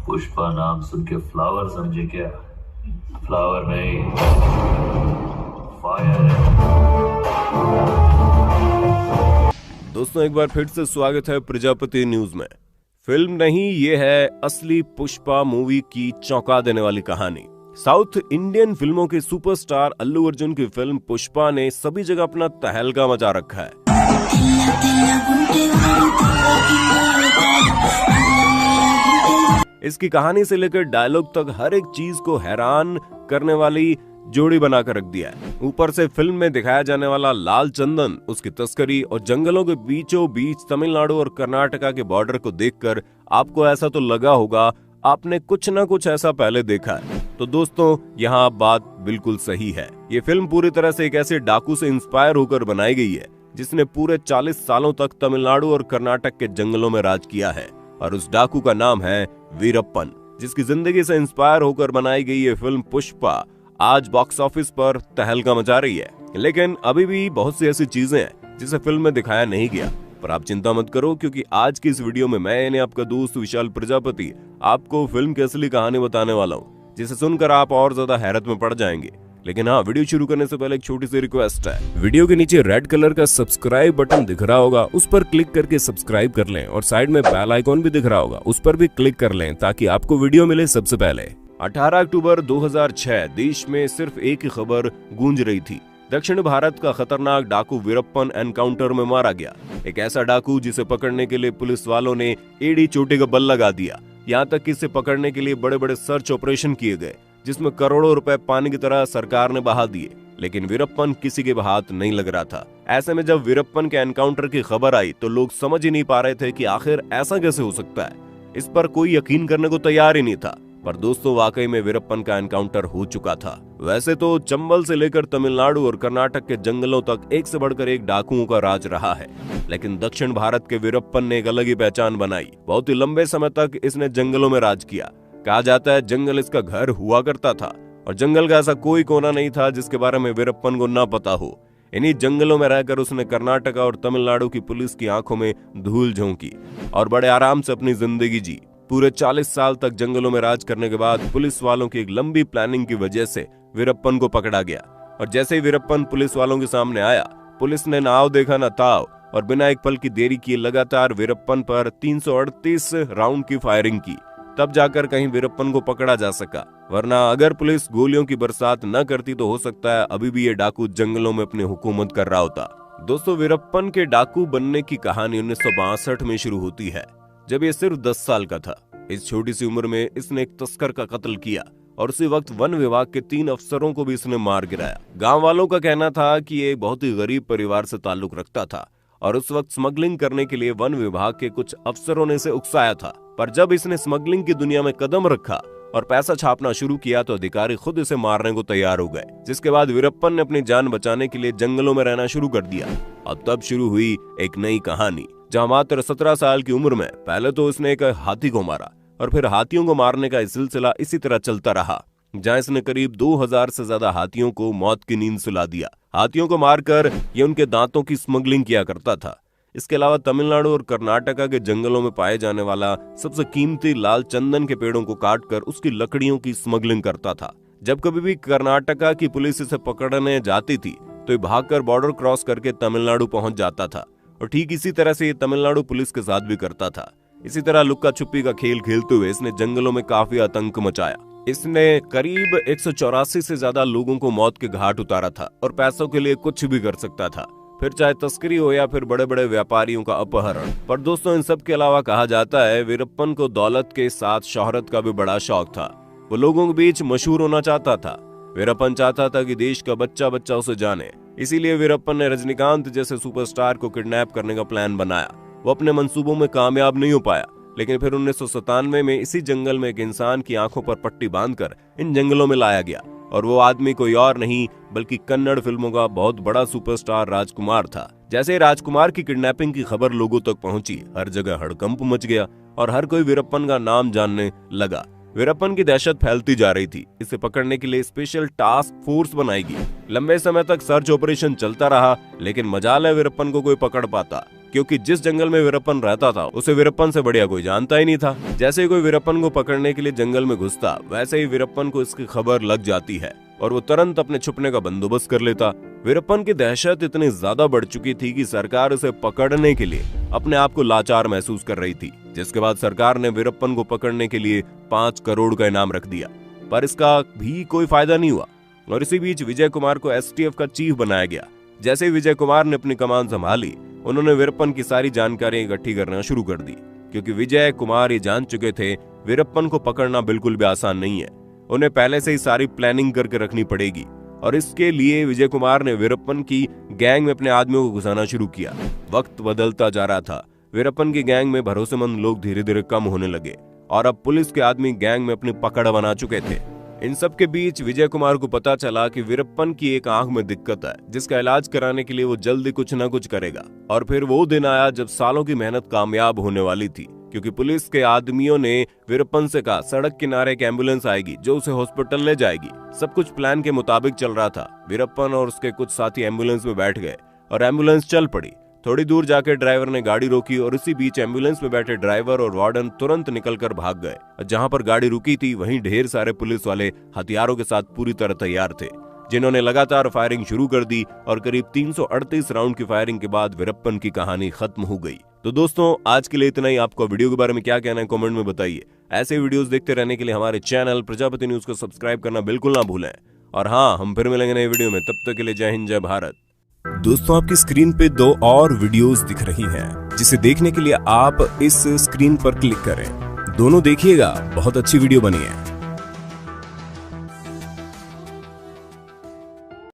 पुष्पा नाम सुन के फ्लावर समझे क्या? फ्लावर नहीं, फायर है। दोस्तों एक बार फिर से स्वागत है प्रजापति न्यूज में। फिल्म नहीं, ये है असली पुष्पा मूवी की चौंका देने वाली कहानी। साउथ इंडियन फिल्मों के सुपरस्टार अल्लू अर्जुन की फिल्म पुष्पा ने सभी जगह अपना तहलका मचा रखा है। इसकी कहानी से लेकर डायलॉग तक हर एक चीज को हैरान करने वाली जोड़ी बनाकर रख दिया है। ऊपर से फिल्म में दिखाया जाने वाला लाल चंदन, उसकी तस्करी और जंगलों के बीचों बीच तमिलनाडु और कर्नाटका के बॉर्डर को देखकर आपको ऐसा तो लगा होगा आपने कुछ ना कुछ ऐसा पहले देखा है। तो दोस्तों यहाँ बात बिल्कुल सही है। ये फिल्म पूरी तरह से एक ऐसे डाकू से इंस्पायर होकर बनाई गई है जिसने पूरे 40 सालों तक तमिलनाडु और कर्नाटक के जंगलों में राज किया है, और उस डाकू का नाम है वीरप्पन। जिसकी जिंदगी से इंस्पायर होकर बनाई गई ये फिल्म पुष्पा आज बॉक्स ऑफिस पर तहलका मचा रही है। लेकिन अभी भी बहुत सी ऐसी चीजें हैं जिसे फिल्म में दिखाया नहीं गया। पर आप चिंता मत करो, क्योंकि आज की इस वीडियो में मैं यानी आपका दोस्त विशाल प्रजापति आपको फिल्म की असली कहानी बताने वाला हूँ, जिसे सुनकर आप और ज्यादा हैरत में पड़ जाएंगे। लेकिन हाँ, वीडियो शुरू करने से पहले एक छोटी सी रिक्वेस्ट है। वीडियो के नीचे रेड कलर का सब्सक्राइब बटन दिख रहा होगा, उस पर क्लिक करके सब्सक्राइब कर लें, और साइड में बेल आइकॉन भी दिख रहा होगा, उस पर भी क्लिक कर लें ताकि आपको वीडियो मिले सबसे पहले। 18 अक्टूबर 2006 देश में सिर्फ एक ही खबर गूंज रही थी। दक्षिण भारत का खतरनाक डाकू वीरप्पन एनकाउंटर में मारा गया। एक ऐसा डाकू जिसे पकड़ने के लिए पुलिस वालों ने एड़ी चोटी का बल लगा दिया। यहाँ तक कि इसे पकड़ने के लिए बड़े बड़े सर्च ऑपरेशन किए गए, जिसमें करोड़ों रुपए पानी की तरह सरकार ने बहा दिए। लेकिन वीरप्पन किसी के हाथ नहीं लग रहा था। ऐसे में जब वीरप्पन के एनकाउंटर की खबर आई तो लोग समझ ही नहीं पा रहे थे कि आखिर ऐसा कैसे हो सकता है। इस पर कोई यकीन करने को तैयार ही नहीं था। पर दोस्तों, वाकई में वीरप्पन का एनकाउंटर हो चुका था। वैसे तो चंबल से लेकर तमिलनाडु और कर्नाटक के जंगलों तक एक से बढ़कर एक डाकुओं का राज रहा है, लेकिन दक्षिण भारत के वीरप्पन ने एक अलग ही पहचान बनाई। बहुत ही लंबे समय तक इसने जंगलों में राज किया। कहा जाता है जंगल इसका घर हुआ करता था, और जंगल का ऐसा कोई कोना नहीं था जिसके बारे में वीरप्पन को ना पता हो। इन्हीं जंगलों में रहकर उसने कर्नाटका और तमिलनाडु की पुलिस की आंखों में धूल झोंकी और बड़े आराम से अपनी जिंदगी जी। पूरे 40 साल तक जंगलों में राज करने के बाद पुलिस वालों की एक लंबी प्लानिंग की वजह से वीरप्पन को पकड़ा गया। और जैसे ही वीरप्पन पुलिस वालों के सामने आया, पुलिस ने ना आओ देखा ना ताव, और बिना एक पल की देरी किए लगातार वीरप्पन पर 338 राउंड की फायरिंग की। तब जाकर कहीं वीरप्पन को पकड़ा जा सका, वरना अगर पुलिस गोलियों की बरसात न करती तो हो सकता है अभी भी ये डाकू जंगलों में अपनी हुकूमत कर रहा होता। दोस्तों, वीरप्पन के डाकू बनने की कहानी 1962 में शुरू होती है, जब ये सिर्फ 10 साल का था। इस छोटी सी उम्र में इसने एक तस्कर का कत्ल किया, और उसी वक्त वन विभाग के 3 अफसरों को भी इसने मार गिराया। गांव वालों का कहना था कि ये बहुत ही गरीब परिवार से ताल्लुक रखता था, और उस वक्त स्मगलिंग करने के लिए वन विभाग के कुछ अफसरों ने इसे उकसाया था। पर जब इसने स्मगलिंग की दुनिया में कदम रखा और पैसा छापना शुरू किया तो अधिकारी खुद इसे मारने को तैयार हो गए। जिसके बाद वीरप्पन ने अपनी जान बचाने के लिए जंगलों में रहना शुरू कर दिया। और तब शुरू हुई एक नई कहानी, जहाँ मात्र 17 साल की उम्र में पहले तो इसने एक हाथी को मारा, और फिर हाथियों को मारने का सिलसिला इसी तरह चलता रहा, जहाँ इसने करीब 2000 से ज्यादा हाथियों को मौत की नींद सुला दिया। हाथियों को मारकर ये उनके दांतों की स्मगलिंग किया करता था। इसके अलावा तमिलनाडु और कर्नाटका के जंगलों में पाए जाने वाला सबसे कीमती लाल चंदन के पेड़ों को काटकर उसकी लकड़ियों की स्मगलिंग करता था। जब कभी भी कर्नाटका की पुलिस इसे पकड़ने जाती थी तो ये भागकर बॉर्डर क्रॉस करके तमिलनाडु पहुंच जाता था, और ठीक इसी तरह से ये तमिलनाडु पुलिस के साथ भी करता था। इसी तरह लुक्का छुपी का खेल खेलते हुए इसने जंगलों में काफी आतंक मचाया। इसने करीब 184 से ज्यादा लोगों को मौत के घाट उतारा था, और पैसों के लिए कुछ भी कर सकता था, फिर चाहे तस्करी हो या फिर बड़े बड़े व्यापारियों का अपहरण। पर दोस्तों, इन सब के अलावा कहा जाता है वीरप्पन को दौलत के साथ शोहरत का भी बड़ा शौक था। वो लोगों के बीच मशहूर होना चाहता था। वीरप्पन चाहता था कि देश का बच्चा बच्चा उसे जाने। इसीलिए वीरप्पन ने रजनीकांत जैसे सुपरस्टार को किडनैप करने का प्लान बनाया। वो अपने मंसूबों में कामयाब नहीं हो पाया, लेकिन फिर 1997 में इसी जंगल में एक इंसान की आंखों पर पट्टी बांधकर इन जंगलों में लाया गया, और वो आदमी कोई और नहीं बल्कि कन्नड़ फिल्मों का बहुत बड़ा सुपरस्टार राजकुमार था। जैसे ही राजकुमार की किडनैपिंग की खबर लोगों तक पहुंची, हर जगह हड़कंप मच गया और हर कोई वीरप्पन का नाम जानने लगा। वीरप्पन की दहशत फैलती जा रही थी। इसे पकड़ने के लिए स्पेशल टास्क फोर्स बनाई गई। लंबे समय तक सर्च ऑपरेशन चलता रहा, लेकिन मजाल है वीरप्पन को कोई पकड़ पाता। क्योंकि जिस जंगल में वीरप्पन रहता था उसे वीरप्पन से बढ़िया कोई जानता ही नहीं था। जैसे ही कोई वीरप्पन को पकड़ने के लिए जंगल में घुसता, वैसे ही वीरप्पन को इसकी खबर लग जाती है और वो तुरंत अपने छुपने का बंदोबस्त कर लेता। वीरप्पन की दहशत इतनी ज्यादा बढ़ चुकी थी कि सरकार उसे पकड़ने के लिए अपने आप को लाचार महसूस कर रही थी, जिसके बाद सरकार ने वीरप्पन को पकड़ने के लिए 5 करोड़ का इनाम रख दिया, पर इसका भी कोई फायदा नहीं हुआ। और इसी बीच विजय कुमार को एसटीएफ का चीफ बनाया गया। जैसे ही विजय कुमार ने अपनी कमान संभाली, उन्होंने वीरप्पन की सारी जानकारी इकट्ठी करना शुरू कर दी, क्योंकि विजय कुमार ये जान चुके थे वीरप्पन को पकड़ना बिल्कुल भी आसान नहीं है। उन्हें पहले से ही सारी प्लानिंग करके रखनी पड़ेगी और इसके लिए विजय कुमार ने वीरप्पन की गैंग में अपने आदमियों को घुसाना शुरू किया। वक्त बदलता जा रहा था। वीरप्पन की गैंग में भरोसेमंद लोग धीरे धीरे कम होने लगे और अब पुलिस के आदमी गैंग में अपनी पकड़ बना चुके थे। इन सब के बीच विजय कुमार को पता चला कि वीरप्पन की एक आंख में दिक्कत है, जिसका इलाज कराने के लिए वो जल्दी कुछ न कुछ करेगा। और फिर वो दिन आया जब सालों की मेहनत कामयाब होने वाली थी, क्योंकि पुलिस के आदमियों ने वीरप्पन से कहा सड़क किनारे एक एम्बुलेंस आएगी जो उसे हॉस्पिटल ले जाएगी। सब कुछ प्लान के मुताबिक चल रहा था। वीरप्पन और उसके कुछ साथी एम्बुलेंस में बैठ गए और एम्बुलेंस चल पड़ी। थोड़ी दूर जाकर ड्राइवर ने गाड़ी रोकी और इसी बीच एम्बुलेंस में बैठे ड्राइवर और वार्डन तुरंत निकलकर भाग गए। जहां पर गाड़ी रुकी थी वहीं ढेर सारे पुलिस वाले हथियारों के साथ पूरी तरह तैयार थे, जिन्होंने लगातार फायरिंग शुरू कर दी और करीब 338 राउंड की फायरिंग के बाद वीरप्पन की कहानी खत्म हो गई। तो दोस्तों, आज के लिए इतना ही। आपको वीडियो के बारे में क्या कहना है कमेंट में बताइए। ऐसे वीडियोस देखते रहने के लिए हमारे चैनल प्रजापति न्यूज को सब्सक्राइब करना बिल्कुल ना भूलें। और हाँ, हम फिर मिलेंगे नए वीडियो में। तब तक के लिए जय हिंद, जय भारत। दोस्तों, आपकी स्क्रीन पे 2 और वीडियोस दिख रही हैं, जिसे देखने के लिए आप इस स्क्रीन पर क्लिक करें। दोनों देखिएगा, बहुत अच्छी वीडियो बनी है।